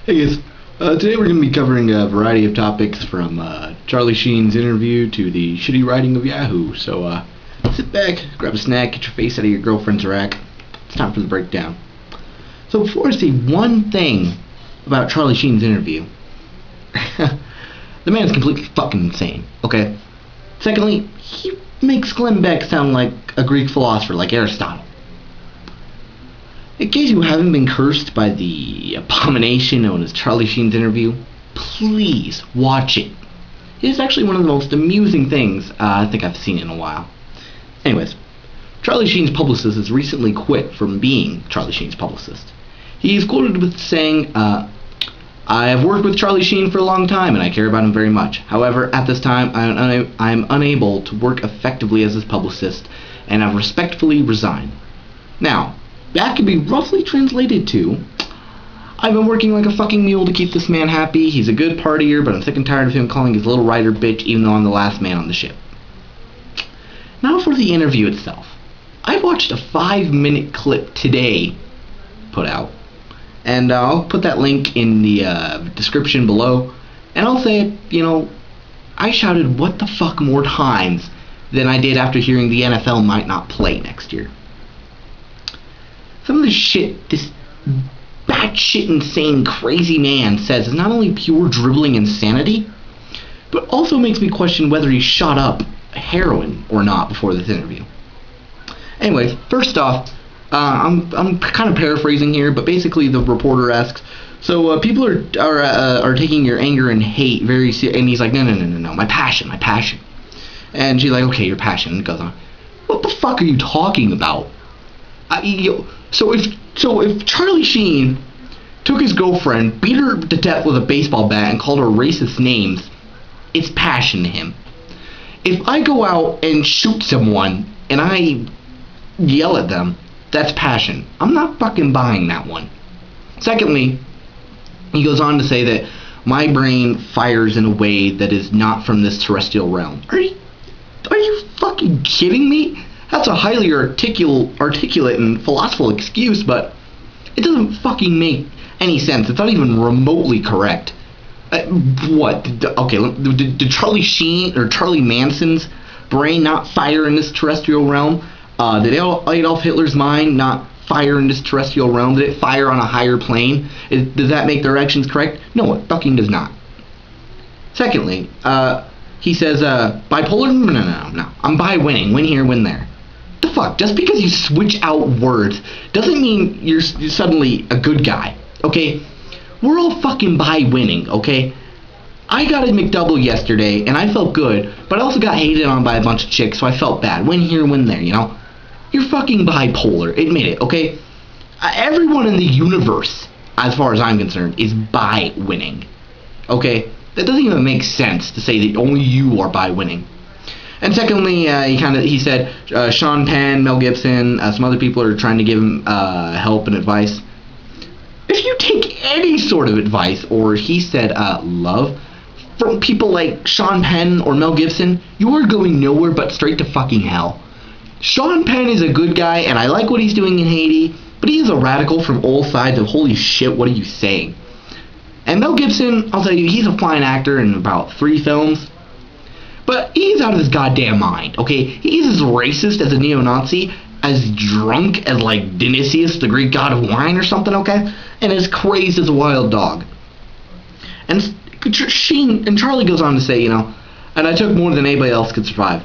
Hey guys, today we're going to be covering a variety of topics from Charlie Sheen's interview to the shitty writing of Yahoo. So sit back, grab a snack, get your face out of your girlfriend's rack. It's time for the breakdown. So before I say one thing about Charlie Sheen's interview, the man's completely fucking insane, okay? Secondly, he makes Glenn Beck sound like a Greek philosopher, like Aristotle. In case you haven't been cursed by the abomination known as Charlie Sheen's interview, please watch it. It is actually one of the most amusing things I think I've seen in a while. Anyways, Charlie Sheen's publicist has recently quit from being Charlie Sheen's publicist. He is quoted with saying, I have worked with Charlie Sheen for a long time and I care about him very much. However, at this time, I am unable to work effectively as his publicist and have respectfully resigned. Now, that could be roughly translated to, I've been working like a fucking mule to keep this man happy. He's a good partier, but I'm sick and tired of him calling his little writer bitch even though I'm the last man on the ship. Now for the interview itself. I watched a 5-minute clip today put out, and I'll put that link in the description below, and I'll say, I shouted what the fuck more times than I did after hearing the NFL might not play next year. Some of the shit this batshit insane crazy man says is not only pure dribbling insanity, but also makes me question whether he shot up heroin or not before this interview. Anyways, first off, I'm kind of paraphrasing here, but basically the reporter asks, so people are taking your anger and hate very seriously, and he's like, no, my passion, and she's like, okay, your passion, and goes on, what the fuck are you talking about? So if Charlie Sheen took his girlfriend, beat her to death with a baseball bat, and called her racist names, it's passion to him. If I go out and shoot someone and I yell at them, that's passion. I'm not fucking buying that one. Secondly, he goes on to say that my brain fires in a way that is not from this terrestrial realm. Are you fucking kidding me? That's a highly articulate and philosophical excuse, but it doesn't fucking make any sense. It's not even remotely correct. Did Charlie Sheen or Charlie Manson's brain not fire in this terrestrial realm? Did Adolf Hitler's mind not fire in this terrestrial realm? Did it fire on a higher plane? Does that make their actions correct? No, it fucking does not. Secondly, he says, bipolar? No. I'm bi-winning. Win here, win there. The fuck? Just because you switch out words doesn't mean you're suddenly a good guy, okay? We're all fucking bi-winning, okay? I got a McDouble yesterday, and I felt good, but I also got hated on by a bunch of chicks, so I felt bad. Win here, win there, You're fucking bipolar. Admit it, okay? Everyone in the universe, as far as I'm concerned, is bi-winning, okay? That doesn't even make sense to say that only you are bi-winning. And secondly, he said Sean Penn, Mel Gibson, some other people are trying to give him help and advice. If you take any sort of advice, or he said love, from people like Sean Penn or Mel Gibson, you are going nowhere but straight to fucking hell. Sean Penn is a good guy, and I like what he's doing in Haiti, but he is a radical from all sides of holy shit, what are you saying? And Mel Gibson, I'll tell you, he's a fine actor in about 3 films. But he's out of his goddamn mind, okay? He's as racist as a neo-Nazi, as drunk as, like, Dionysius, the Greek god of wine or something, okay? And as crazed as a wild dog. And Sheen and Charlie goes on to say, and I took more than anybody else could survive.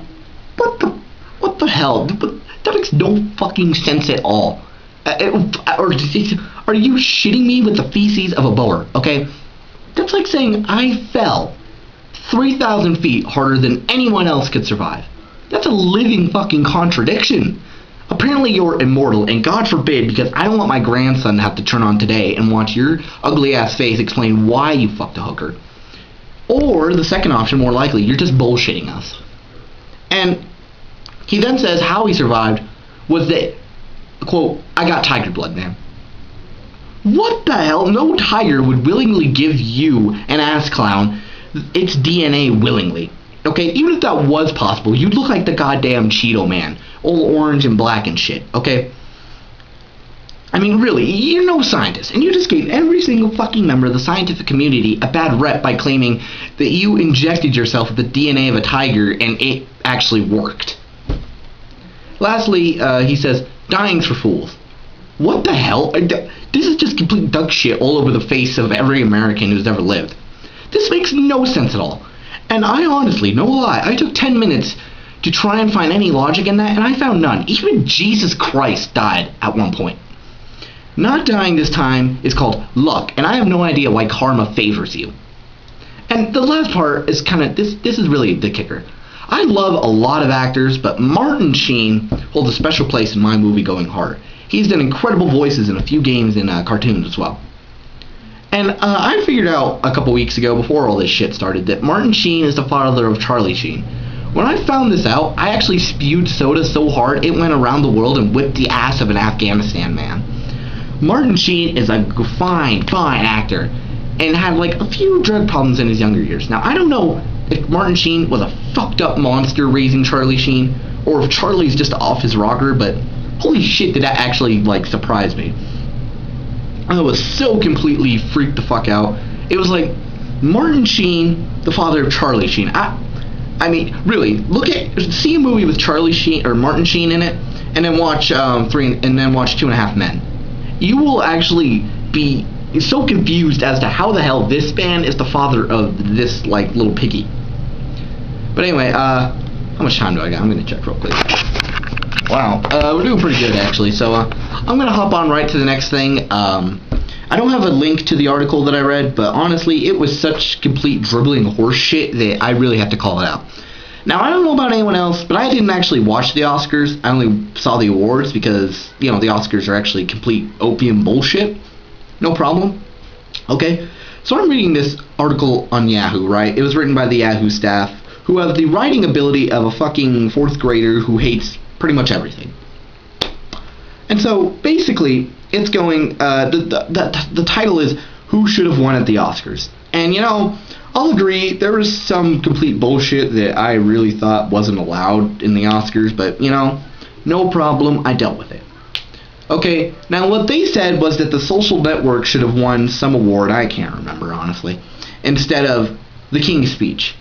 What the hell? That makes no fucking sense at all. Are you shitting me with the feces of a boar, okay? That's like saying I fell 3,000 feet harder than anyone else could survive. That's a living fucking contradiction. Apparently you're immortal, and God forbid, because I don't want my grandson to have to turn on today and watch your ugly ass face explain why you fucked a hooker. Or the second option, more likely, you're just bullshitting us. And he then says how he survived was that, quote, I got tiger blood, man. What the hell? No tiger would willingly give you, an ass clown, its DNA willingly. Okay, even if that was possible, you'd look like the goddamn Cheeto Man. All orange and black and shit, okay? I mean, really, you're no scientist, and you just gave every single fucking member of the scientific community a bad rep by claiming that you injected yourself with the DNA of a tiger and it actually worked. Lastly, he says, dying's for fools. What the hell? This is just complete duck shit all over the face of every American who's ever lived. This makes no sense at all. And I honestly, no lie, I took 10 minutes to try and find any logic in that, and I found none. Even Jesus Christ died at one point. Not dying this time is called luck, and I have no idea why karma favors you. And the last part is kind of, this is really the kicker. I love a lot of actors, but Martin Sheen holds a special place in my movie-going heart. He's done incredible voices in a few games and cartoons as well. And I figured out a couple weeks ago, before all this shit started, that Martin Sheen is the father of Charlie Sheen. When I found this out, I actually spewed soda so hard it went around the world and whipped the ass of an Afghanistan man. Martin Sheen is a fine actor and had like a few drug problems in his younger years. Now, I don't know if Martin Sheen was a fucked up monster raising Charlie Sheen or if Charlie's just off his rocker, but holy shit did that actually like surprise me. I was so completely freaked the fuck out. It was like Martin Sheen, the father of Charlie Sheen. I mean, really, see a movie with Charlie Sheen or Martin Sheen in it, and then watch watch Two and a Half Men. You will actually be so confused as to how the hell this man is the father of this like little piggy. But anyway, how much time do I got? I'm gonna check real quick. Wow, we're doing pretty good actually. So I'm gonna hop on right to the next thing. I don't have a link to the article that I read, but honestly, it was such complete dribbling horse shit that I really have to call it out. Now, I don't know about anyone else, but I didn't actually watch the Oscars. I only saw the awards because, you know, the Oscars are actually complete opium bullshit. No problem. Okay, so I'm reading this article on Yahoo, right? It was written by the Yahoo staff, who have the writing ability of a fucking 4th grader who hates pretty much everything. And so, basically, it's going, the title is, Who Should Have Won at the Oscars? And, you know, I'll agree, there was some complete bullshit that I really thought wasn't allowed in the Oscars, but, you know, no problem, I dealt with it. Okay, now what they said was that the Social Network should have won some award, I can't remember, honestly, instead of the King's Speech.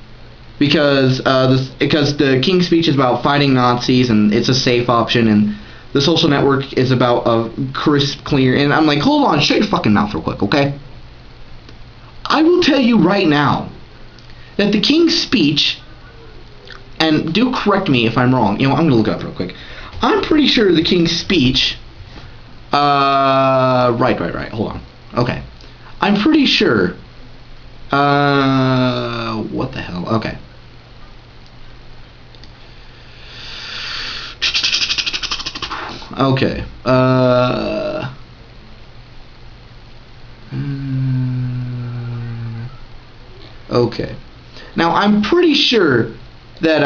Because the King's Speech is about fighting Nazis, and it's a safe option, and the Social Network is about a crisp, clear, and I'm like, hold on, shut your fucking mouth real quick, okay? I will tell you right now that the King's Speech, and do correct me if I'm wrong, you know, I'm going to look it up real quick. I'm pretty sure the King's Speech, right, hold on. Okay. I'm pretty sure, what the hell, okay. Okay, okay. Now I'm pretty sure that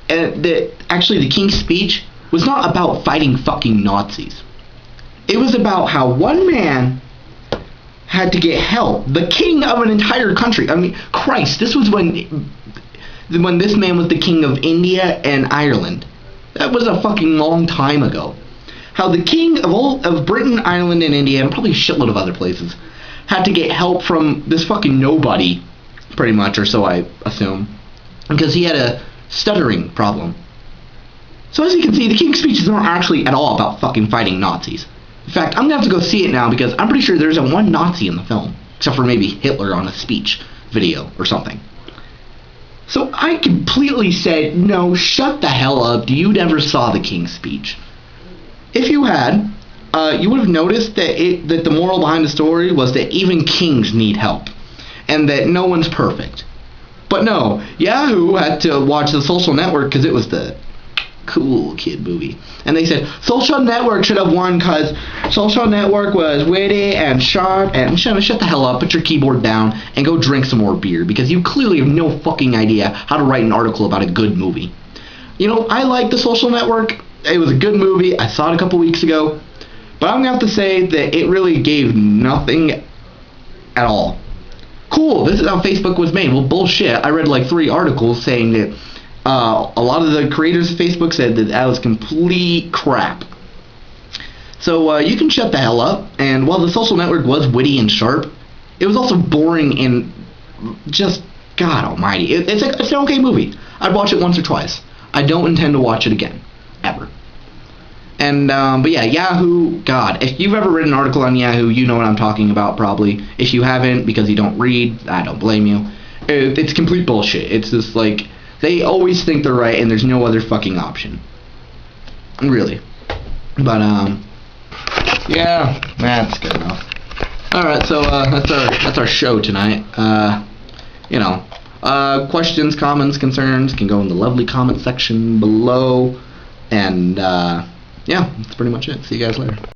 that actually the King's Speech was not about fighting fucking Nazis. It was about how one man had to get help, the king of an entire country. I mean, Christ, this was when this man was the king of India and Ireland. That was a fucking long time ago. How the king of Britain, Ireland, and India, and probably a shitload of other places, had to get help from this fucking nobody, pretty much, or so I assume, because he had a stuttering problem. So as you can see, the King's Speech is not actually at all about fucking fighting Nazis. In fact, I'm going to have to go see it now because I'm pretty sure there isn't one Nazi in the film, except for maybe Hitler on a speech video or something. So I completely said, no, shut the hell up, you never saw the King's Speech. If you had, you would have noticed that the moral behind the story was that even kings need help, and that no one's perfect. But no, Yahoo had to watch the Social Network because it was the cool kid movie. And they said, Social Network should have won because Social Network was witty and sharp, and shut the hell up, put your keyboard down, and go drink some more beer, because you clearly have no fucking idea how to write an article about a good movie. You know, I like the Social Network. It was a good movie. I saw it a couple weeks ago. But I'm going to have to say that it really gave nothing at all. Cool, this is how Facebook was made. Well, bullshit. I read like 3 articles saying that a lot of the creators of Facebook said that was complete crap. So you can shut the hell up. And while The Social Network was witty and sharp, it was also boring and just, God almighty. It's an okay movie. I'd watch it once or twice. I don't intend to watch it again. Ever. And, but yeah, Yahoo, God, if you've ever read an article on Yahoo, you know what I'm talking about, probably. If you haven't, because you don't read, I don't blame you. It's complete bullshit. It's just like, they always think they're right, and there's no other fucking option. Really. But, yeah, that's good enough. Alright, so, that's our show tonight. You know, questions, comments, concerns can go in the lovely comment section below. And, yeah, that's pretty much it. See you guys later.